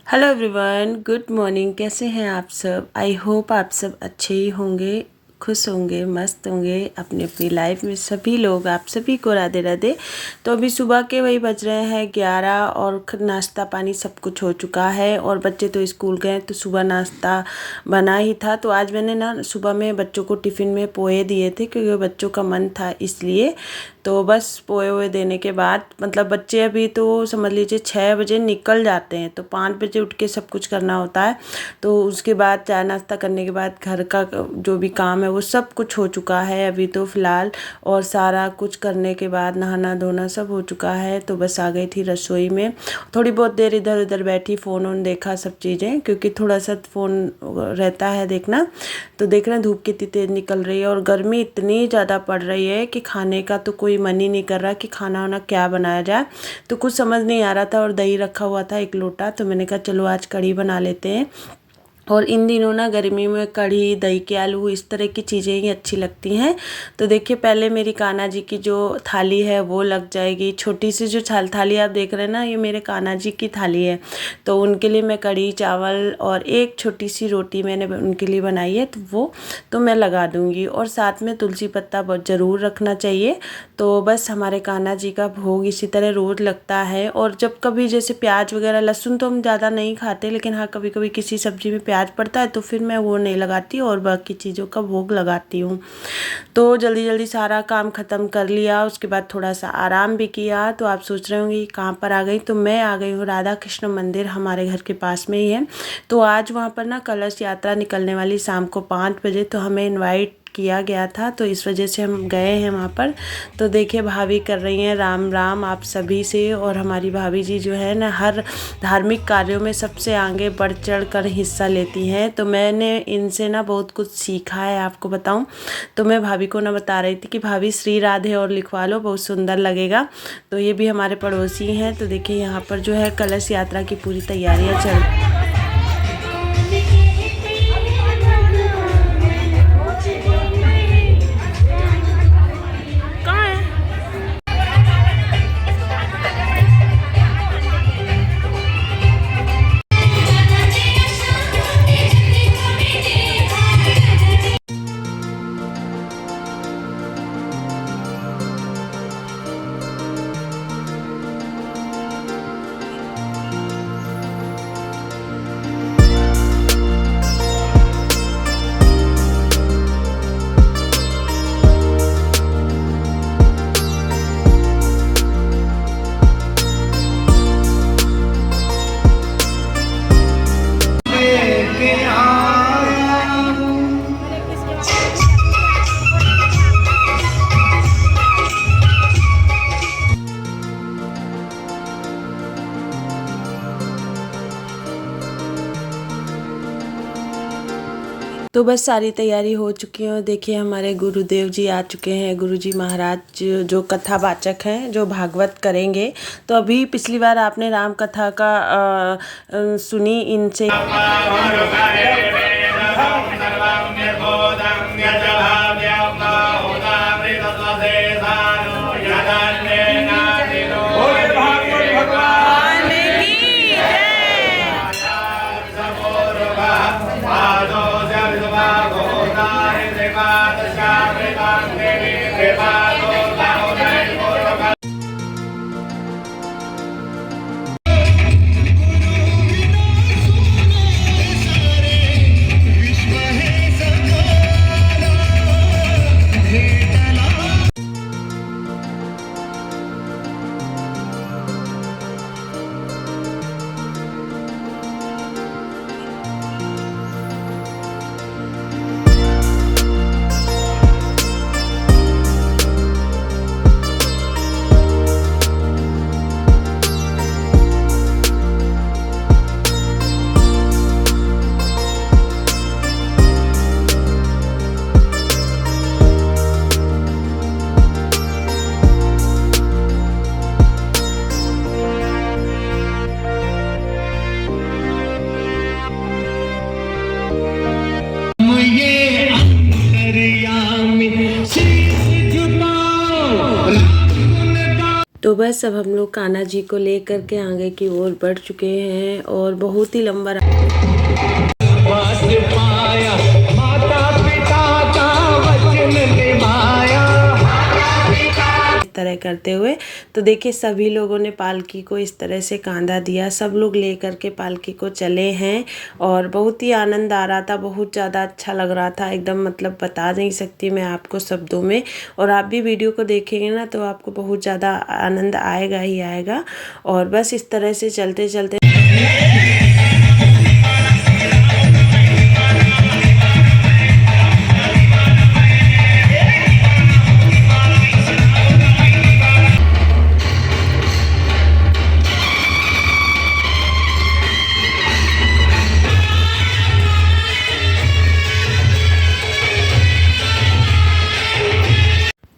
Hello everyone, good morning. कैसे हैं आप सब? आई होप आप सब अच्छे ही होंगे, खुश होंगे, मस्त होंगे अपनी अपनी लाइफ में। सभी लोग, आप सभी को राधे राधे। तो अभी सुबह के वही बज रहे हैं 11 और नाश्ता पानी सब कुछ हो चुका है और बच्चे तो स्कूल गए, तो सुबह नाश्ता बना ही था। तो आज मैंने ना सुबह में बच्चों को टिफ़िन में पोहे दिए थे क्योंकि बच्चों का मन था इसलिए। तो बस पोहे हुए देने के बाद मतलब बच्चे अभी तो समझ लीजिए 6 बजे निकल जाते हैं, तो 5 बजे उठ के सब कुछ करना होता है। तो उसके बाद चाय नाश्ता करने के बाद घर का जो भी काम है वो सब कुछ हो चुका है अभी तो फ़िलहाल। और सारा कुछ करने के बाद नहाना धोना सब हो चुका है। तो बस आ गई थी रसोई में, थोड़ी बहुत देर इधर उधर बैठी, फ़ोन वोन देखा सब चीज़ें, क्योंकि थोड़ा सा फ़ोन रहता है देखना। तो देख रहे हैं धूप कितनी तेज़ निकल रही है और गर्मी इतनी ज़्यादा पड़ रही है कि खाने का तो कोई मन ही नहीं कर रहा कि खाना वाना क्या बनाया जाए। तो कुछ समझ नहीं आ रहा था और दही रखा हुआ था 1 लोटा, तो मैंने कहा चलो आज कढ़ी बना लेते हैं। और इन दिनों ना गर्मी में कढ़ी दही के आलू इस तरह की चीज़ें ही अच्छी लगती हैं। तो देखिए पहले मेरी कान्हा जी की जो थाली है वो लग जाएगी। छोटी सी जो थाली आप देख रहे हैं ना, ये मेरे कान्हा जी की थाली है। तो उनके लिए मैं कढ़ी चावल और एक छोटी सी रोटी मैंने उनके लिए बनाई है, तो वो तो मैं लगा दूँगी। और साथ में तुलसी पत्ता बहुत ज़रूर रखना चाहिए। तो बस हमारे कान्हा जी का भोग इसी तरह रोज़ लगता है। और जब कभी जैसे प्याज वगैरह, लहसुन तो हम ज़्यादा नहीं खाते, लेकिन हाँ कभी कभी किसी सब्ज़ी में प्याज पड़ता है तो फिर मैं वो नहीं लगाती और बाकी चीज़ों का भोग लगाती हूँ। तो जल्दी जल्दी सारा काम ख़त्म कर लिया, उसके बाद थोड़ा सा आराम भी किया। तो आप सोच रहे होंगे कहाँ पर आ गई, तो मैं आ गई हूँ राधा कृष्ण मंदिर, हमारे घर के पास में ही है। तो आज वहाँ पर ना कलश यात्रा निकलने वाली शाम को 5 बजे, तो हमें इनवाइट किया गया था, तो इस वजह से हम गए हैं वहाँ पर। तो देखिए भाभी कर रही हैं राम राम आप सभी से। और हमारी भाभी जी जो है ना हर धार्मिक कार्यों में सबसे आगे बढ़ चढ़ कर हिस्सा लेती हैं। तो मैंने इनसे ना बहुत कुछ सीखा है आपको बताऊं। तो मैं भाभी को ना बता रही थी कि भाभी श्री राधे और लिखवा लो, बहुत सुंदर लगेगा। तो ये भी हमारे पड़ोसी हैं। तो देखिए यहाँ पर जो है कलश यात्रा की पूरी तैयारियाँ चल तो बस सारी तैयारी हो चुकी है। और देखिए हमारे गुरुदेव जी आ चुके हैं, गुरुजी महाराज जो कथावाचक हैं, जो भागवत करेंगे। तो अभी पिछली बार आपने राम कथा का सुनी इनसे। तो बस अब हम लोग कान्हा जी को ले करके आगे की ओर बढ़ चुके हैं और बहुत ही लंबा तरह करते हुए। तो देखिए सभी लोगों ने पालकी को इस तरह से कांधा दिया, सब लोग ले करके पालकी को चले हैं और बहुत ही आनंद आ रहा था, बहुत ज़्यादा अच्छा लग रहा था एकदम, मतलब बता नहीं सकती मैं आपको शब्दों में। और आप भी वीडियो को देखेंगे ना तो आपको बहुत ज़्यादा आनंद आएगा ही आएगा। और बस इस तरह से चलते चलते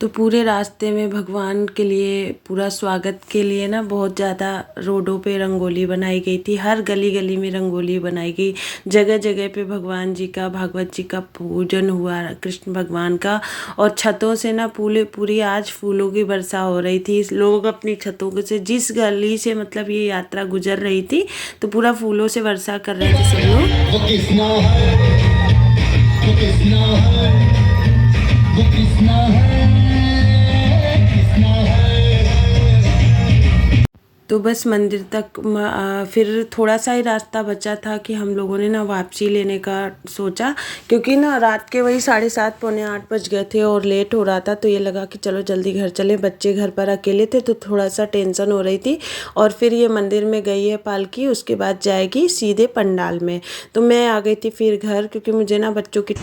तो पूरे रास्ते में भगवान के लिए पूरा स्वागत के लिए ना बहुत ज़्यादा रोडों पे रंगोली बनाई गई थी, हर गली गली में रंगोली बनाई गई, जगह जगह पे भगवान जी का, भागवत जी का पूजन हुआ, कृष्ण भगवान का। और छतों से ना पूरी आज फूलों की वर्षा हो रही थी, लोग अपनी छतों से जिस गली से मतलब ये यात्रा गुजर रही थी तो पूरा फूलों से वर्षा कर रहे थे सब लोग। तो बस मंदिर तक फिर थोड़ा सा ही रास्ता बचा था कि हम लोगों ने ना वापसी लेने का सोचा, क्योंकि ना रात के वही 7:30 पौने 8 बज गए थे और लेट हो रहा था। तो ये लगा कि चलो जल्दी घर चले, बच्चे घर पर अकेले थे तो थोड़ा सा टेंशन हो रही थी। और फिर ये मंदिर में गई है पालकी, उसके बाद जाएगी सीधे पंडाल में। तो मैं आ गई थी फिर घर, क्योंकि मुझे ना बच्चों की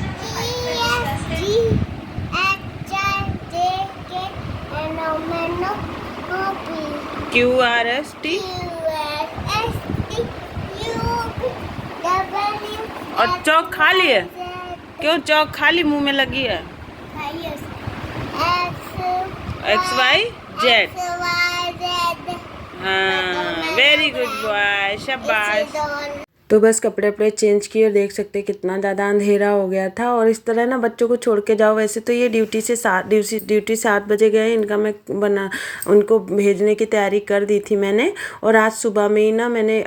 QRST और चौक खा लिए? क्यों चौक खाली मुंह में लगी है? XYZ। हाँ वेरी गुड बॉय, शाबाश। तो बस कपड़े वपड़े चेंज किए और देख सकते हैं कितना ज़्यादा अंधेरा हो गया था। और इस तरह ना बच्चों को छोड़ के जाओ, वैसे तो ये ड्यूटी 7 बजे गए, इनका मैं उनको भेजने की तैयारी कर दी थी मैंने। और आज सुबह में ही ना मैंने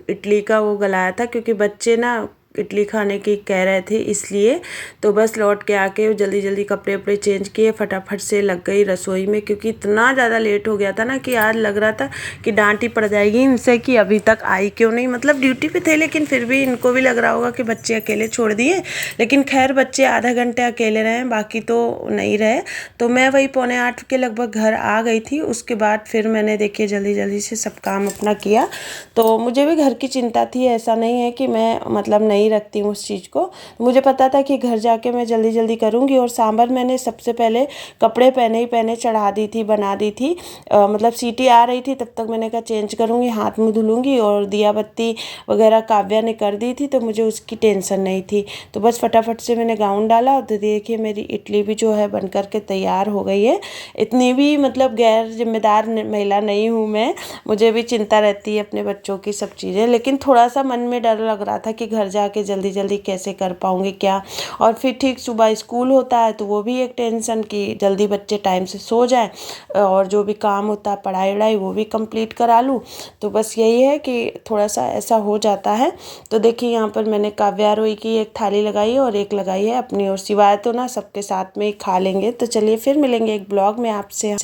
इडली का वो गलाया था, क्योंकि बच्चे ना इडली खाने की कह रहे थे इसलिए। तो बस लौट के आके जल्दी जल्दी कपड़े वपड़े चेंज किए, फटाफट से लग गई रसोई में, क्योंकि इतना ज़्यादा लेट हो गया था ना कि आज लग रहा था कि डांट ही पड़ जाएगी इनसे कि अभी तक आई क्यों नहीं। मतलब ड्यूटी पे थे लेकिन फिर भी इनको भी लग रहा होगा कि बच्चे अकेले छोड़ दिए, लेकिन खैर बच्चे आधा घंटे अकेले रहे, बाकी तो नहीं रहे। तो मैं वही 7:45 के लगभग घर आ गई थी। उसके बाद फिर मैंने देखिए जल्दी जल्दी से सब काम अपना किया। तो मुझे भी घर की चिंता थी, ऐसा नहीं है कि मैं मतलब नहीं रखती हूँ उस चीज़ को। मुझे पता था कि घर जाके मैं जल्दी जल्दी करूँगी। और सांभर मैंने सबसे पहले कपड़े पहने ही पहने चढ़ा दी थी, बना दी थी। मतलब सीटी आ रही थी तब तक मैंने कहा चेंज करूँगी, हाथ मुँह धुलूँगी। और दिया बत्ती वगैरह काव्या ने कर दी थी तो मुझे उसकी टेंशन नहीं थी। तो बस फटाफट से मैंने गाउन डाला। तो देखिए मेरी इडली भी जो है बन कर के तैयार हो गई है। इतनी भी मतलब गैर जिम्मेदार महिला नहीं हूँ मैं, मुझे भी चिंता रहती है अपने बच्चों की सब चीज़ें। लेकिन थोड़ा सा मन में डर लग रहा था कि घर जाके जल्दी जल्दी कैसे कर पाऊंगी क्या। और फिर ठीक सुबह स्कूल होता है तो वो भी एक टेंशन कि जल्दी बच्चे टाइम से सो जाएं, और जो भी काम होता है पढ़ाई वढ़ाई वो भी कंप्लीट करा लूँ। तो बस यही है कि थोड़ा सा ऐसा हो जाता है। तो देखिए यहाँ पर मैंने काव्या रोई की एक थाली लगाई है और एक लगाई है अपनी ओर, सिवाय तो ना सबके साथ में ही खा लेंगे। तो चलिए फिर मिलेंगे एक ब्लॉग में आपसे।